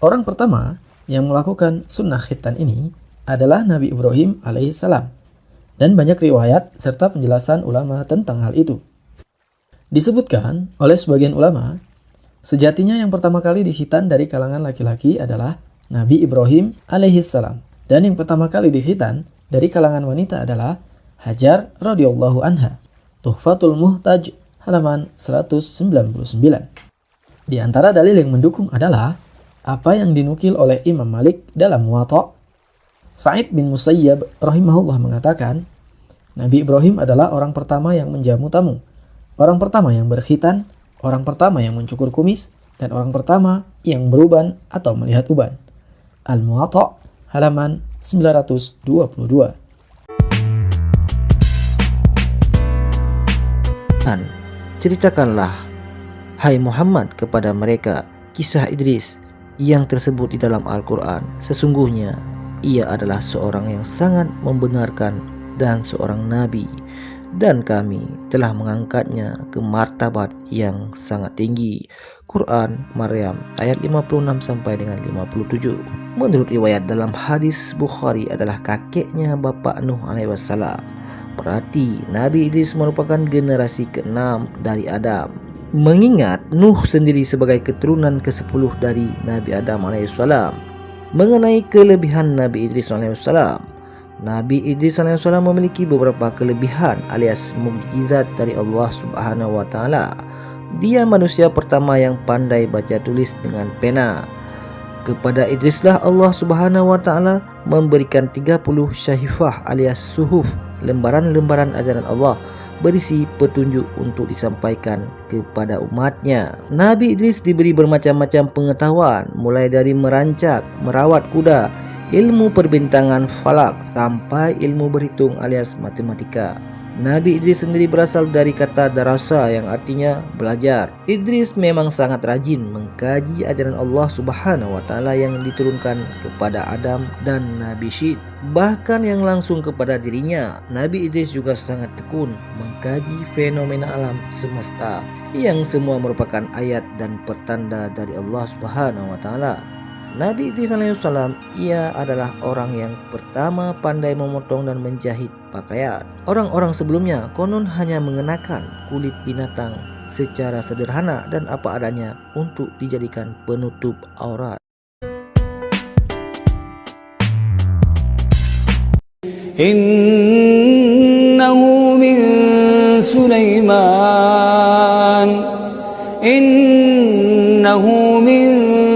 Orang pertama yang melakukan sunnah khitan ini adalah Nabi Ibrahim alaihissalam. Dan banyak riwayat serta penjelasan ulama tentang hal itu. Disebutkan oleh sebagian ulama, sejatinya yang pertama kali dikhitan dari kalangan laki-laki adalah Nabi Ibrahim alaihissalam. Dan yang pertama kali dikhitan dari kalangan wanita adalah Hajar radhiyallahu anha. Tuhfatul Muhtaj halaman 199. Di antara dalil yang mendukung adalah apa yang dinukil oleh Imam Malik dalam Muwatta. Sa'id bin Musayyab rahimahullah mengatakan, Nabi Ibrahim adalah orang pertama yang menjamu tamu, orang pertama yang berkhitan, orang pertama yang mencukur kumis, dan orang pertama yang beruban atau melihat uban. Al-Muwatta halaman 922. Ceritakanlah, hai Muhammad, kepada mereka kisah Idris yang tersebut di dalam Al-Quran. Sesungguhnya ia adalah seorang yang sangat membenarkan dan seorang nabi, dan kami telah mengangkatnya ke martabat yang sangat tinggi. Quran Maryam ayat 56 sampai dengan 57. Menurut riwayat dalam hadis Bukhari adalah kakeknya Bapak Nuh alaihi wassalam. Berarti Nabi Idris merupakan generasi ke-6 dari Adam. Mengingat Nuh sendiri sebagai keturunan ke-10 dari Nabi Adam alaihissalam. Mengenai kelebihan Nabi Idris alaihissalam, Nabi Idris alaihissalam memiliki beberapa kelebihan alias mukjizat dari Allah Subhanahu wa taala. Dia manusia pertama yang pandai baca tulis dengan pena. Kepada Idrislah Allah Subhanahu wa taala memberikan 30 syahifah alias suhuf, lembaran-lembaran ajaran Allah berisi petunjuk untuk disampaikan kepada umatnya. Nabi Idris diberi bermacam-macam pengetahuan, mulai dari merancak, merawat kuda, ilmu perbintangan falak, sampai ilmu berhitung alias matematika. Nabi Idris sendiri berasal dari kata darasa yang artinya belajar. Idris memang sangat rajin mengkaji ajaran Allah Subhanahu wa taala yang diturunkan kepada Adam dan Nabi Syed, bahkan yang langsung kepada dirinya. Nabi Idris juga sangat tekun mengkaji fenomena alam semesta yang semua merupakan ayat dan pertanda dari Allah Subhanahu wa taala. Nabi Idris alaihissalam, ia adalah orang yang pertama pandai memotong dan menjahit pakaian. Orang-orang sebelumnya konon hanya mengenakan kulit binatang secara sederhana dan apa adanya untuk dijadikan penutup aurat. Innahu min Sulaiman, innahu min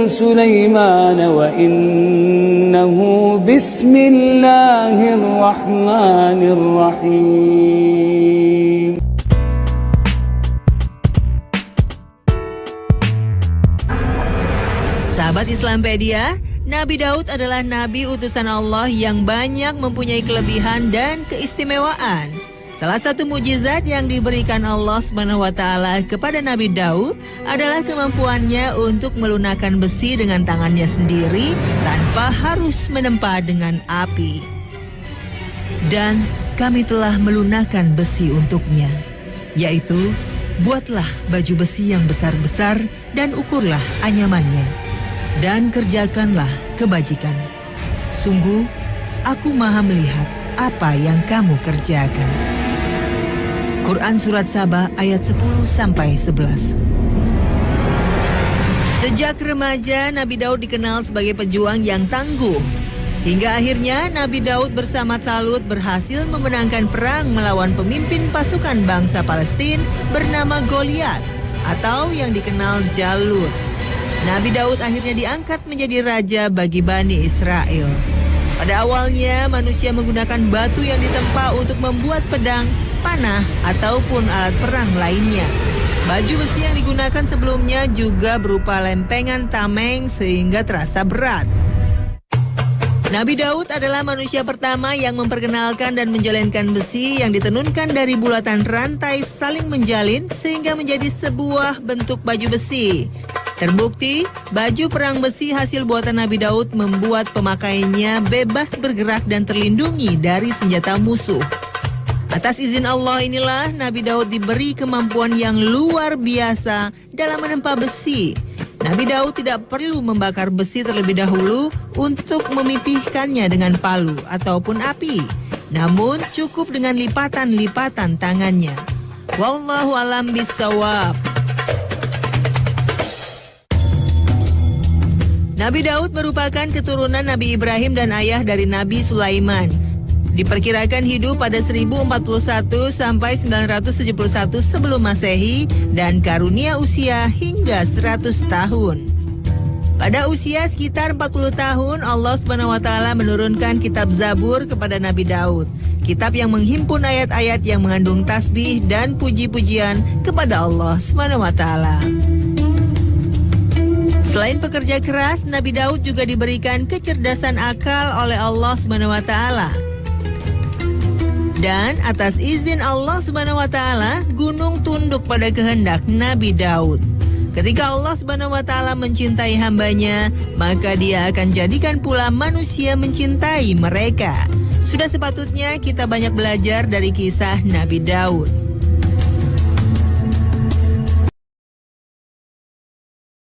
Sulaiman wa innahu bismillahirrahmanirrahim. Sahabat Islampedia, Nabi Daud adalah nabi utusan Allah yang banyak mempunyai kelebihan dan keistimewaan. Salah satu mukjizat yang diberikan Allah SWT kepada Nabi Daud adalah kemampuannya untuk melunakkan besi dengan tangannya sendiri tanpa harus menempa dengan api. Dan kami telah melunakkan besi untuknya, yaitu buatlah baju besi yang besar-besar dan ukurlah anyamannya, dan kerjakanlah kebajikan. Sungguh, aku maha melihat apa yang kamu kerjakan. Quran Surat Saba ayat 10-11. Sejak remaja, Nabi Daud dikenal sebagai pejuang yang tangguh. Hingga akhirnya Nabi Daud bersama Talut berhasil memenangkan perang melawan pemimpin pasukan bangsa Palestina bernama Goliat atau yang dikenal Jalut. Nabi Daud akhirnya diangkat menjadi raja bagi Bani Israel. Pada awalnya, manusia menggunakan batu yang ditempa untuk membuat pedang, panah, ataupun alat perang lainnya. Baju besi yang digunakan sebelumnya juga berupa lempengan tameng sehingga terasa berat. Nabi Daud adalah manusia pertama yang memperkenalkan dan menjalinkan besi yang ditenunkan dari bulatan rantai saling menjalin sehingga menjadi sebuah bentuk baju besi. Terbukti, baju perang besi hasil buatan Nabi Daud membuat pemakainya bebas bergerak dan terlindungi dari senjata musuh. Atas izin Allah inilah Nabi Daud diberi kemampuan yang luar biasa dalam menempa besi. Nabi Daud tidak perlu membakar besi terlebih dahulu untuk memipihkannya dengan palu ataupun api. Namun cukup dengan lipatan-lipatan tangannya. Wallahu a'lam bishawab. Nabi Daud merupakan keturunan Nabi Ibrahim dan ayah dari Nabi Sulaiman. Diperkirakan hidup pada 1041 sampai 971 sebelum Masehi dan karunia usia hingga 100 tahun. Pada usia sekitar 40 tahun, Allah SWT menurunkan kitab Zabur kepada Nabi Daud. Kitab yang menghimpun ayat-ayat yang mengandung tasbih dan puji-pujian kepada Allah SWT. Selain pekerja keras, Nabi Daud juga diberikan kecerdasan akal oleh Allah SWT. Dan atas izin Allah SWT, gunung tunduk pada kehendak Nabi Daud. Ketika Allah SWT mencintai hambanya, maka Dia akan jadikan pula manusia mencintai mereka. Sudah sepatutnya kita banyak belajar dari kisah Nabi Daud.